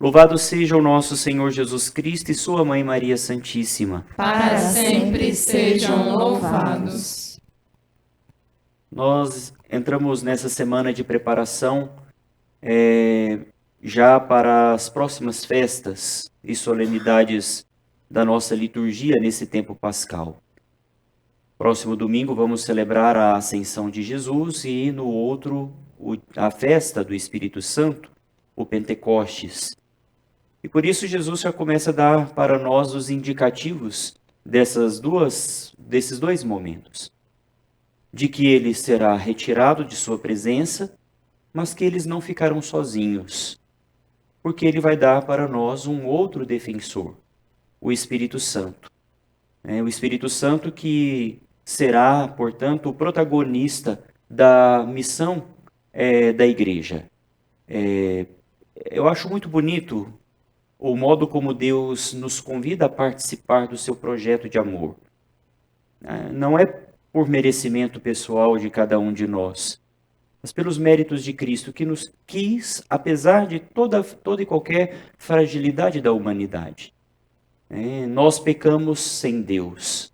Louvado seja o nosso Senhor Jesus Cristo e sua Mãe Maria Santíssima. Para sempre sejam louvados. Nós entramos nessa semana de preparação já para as próximas festas e solenidades da nossa liturgia nesse tempo pascal. Próximo domingo vamos celebrar a Ascensão de Jesus e no outro a festa do Espírito Santo, o Pentecostes. E por isso Jesus já começa a dar para nós os indicativos desses dois momentos. De que ele será retirado de sua presença, mas que eles não ficarão sozinhos. Porque ele vai dar para nós um outro defensor, o Espírito Santo. O Espírito Santo que será, portanto, o protagonista da missão da igreja. Eu acho muito bonito o modo como Deus nos convida a participar do seu projeto de amor. Não é por merecimento pessoal de cada um de nós, mas pelos méritos de Cristo, que nos quis, apesar de toda e qualquer fragilidade da humanidade. Nós pecamos sem Deus,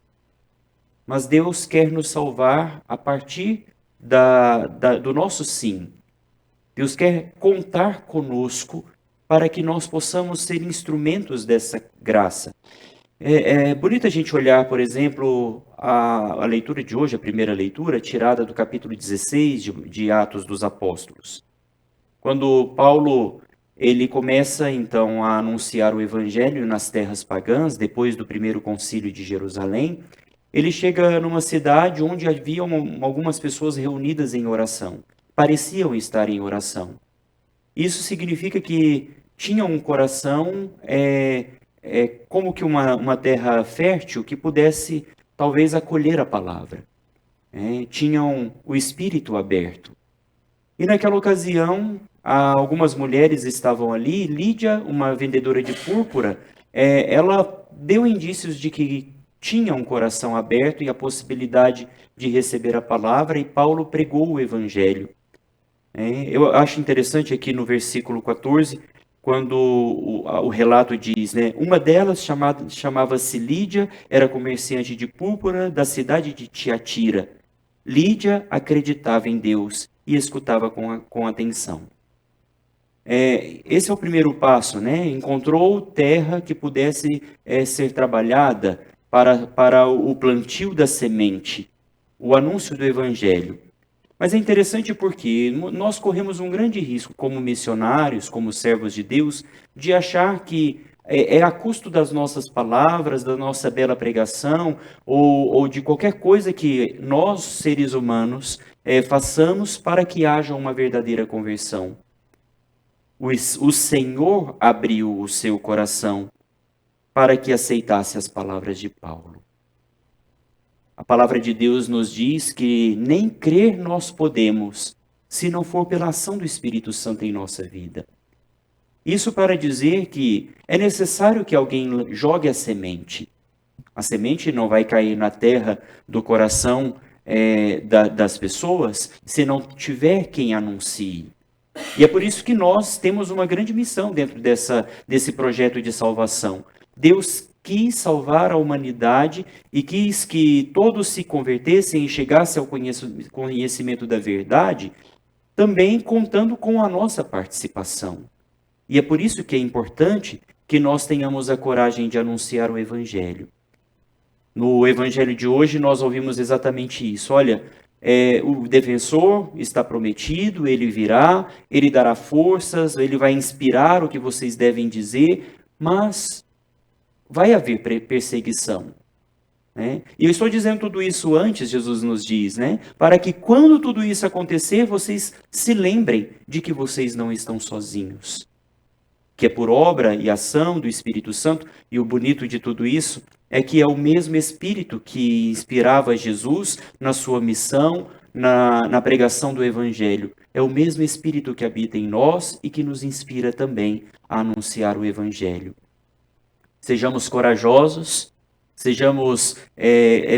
mas Deus quer nos salvar a partir do nosso sim. Deus quer contar conosco para que nós possamos ser instrumentos dessa graça. É bonito a gente olhar, por exemplo, a leitura de hoje, a primeira leitura, tirada do capítulo 16 de Atos dos Apóstolos. Quando Paulo ele começa, então, a anunciar o Evangelho nas terras pagãs, depois do primeiro concílio de Jerusalém, ele chega numa cidade onde haviam algumas pessoas reunidas em oração. Pareciam estar em oração. Isso significa que tinham um coração como que uma terra fértil que pudesse talvez acolher a palavra. Tinham o espírito aberto. E naquela ocasião, algumas mulheres estavam ali. Lídia, uma vendedora de púrpura, ela deu indícios de que tinha um coração aberto e a possibilidade de receber a palavra, e Paulo pregou o evangelho. Eu acho interessante aqui no versículo 14, quando o relato diz, uma delas chamava-se Lídia, era comerciante de púrpura da cidade de Tiatira. Lídia acreditava em Deus e escutava com atenção. Esse é o primeiro passo, Encontrou terra que pudesse ser trabalhada para o plantio da semente, o anúncio do evangelho. Mas é interessante porque nós corremos um grande risco como missionários, como servos de Deus, de achar que é a custo das nossas palavras, da nossa bela pregação, ou de qualquer coisa que nós, seres humanos, façamos para que haja uma verdadeira conversão. O Senhor abriu o seu coração para que aceitasse as palavras de Paulo. A palavra de Deus nos diz que nem crer nós podemos, se não for pela ação do Espírito Santo em nossa vida. Isso para dizer que é necessário que alguém jogue a semente. A semente não vai cair na terra do coração das pessoas se não tiver quem anuncie. E é por isso que nós temos uma grande missão dentro desse projeto de salvação. Deus quis salvar a humanidade e quis que todos se convertessem e chegassem ao conhecimento da verdade, também contando com a nossa participação. E é por isso que é importante que nós tenhamos a coragem de anunciar o Evangelho. No Evangelho de hoje nós ouvimos exatamente isso. Olha, o defensor está prometido, ele virá, ele dará forças, ele vai inspirar o que vocês devem dizer, mas vai haver perseguição. E eu estou dizendo tudo isso antes, Jesus nos diz, para que quando tudo isso acontecer, vocês se lembrem de que vocês não estão sozinhos. Que é por obra e ação do Espírito Santo, e o bonito de tudo isso é que é o mesmo Espírito que inspirava Jesus na sua missão, na pregação do Evangelho. É o mesmo Espírito que habita em nós e que nos inspira também a anunciar o Evangelho. Sejamos corajosos, sejamos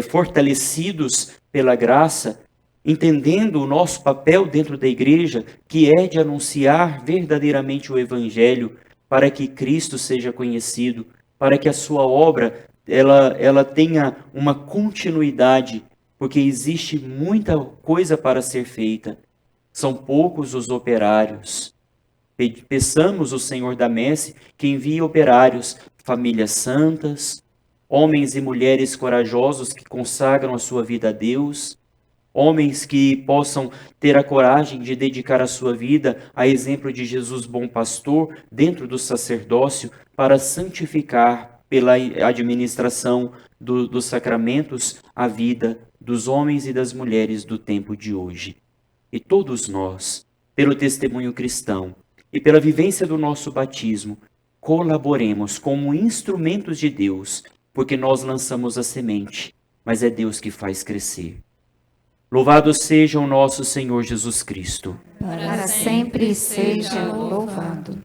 fortalecidos pela graça, entendendo o nosso papel dentro da igreja, que é de anunciar verdadeiramente o Evangelho para que Cristo seja conhecido, para que a sua obra ela tenha uma continuidade, porque existe muita coisa para ser feita. São poucos os operários. Peçamos o Senhor da Messe que envie operários, famílias santas, homens e mulheres corajosos que consagram a sua vida a Deus, homens que possam ter a coragem de dedicar a sua vida a exemplo de Jesus bom pastor dentro do sacerdócio para santificar pela administração dos sacramentos a vida dos homens e das mulheres do tempo de hoje. E todos nós, pelo testemunho cristão e pela vivência do nosso batismo, colaboremos como instrumentos de Deus, porque nós lançamos a semente, mas é Deus que faz crescer. Louvado seja o nosso Senhor Jesus Cristo. Para sempre seja louvado.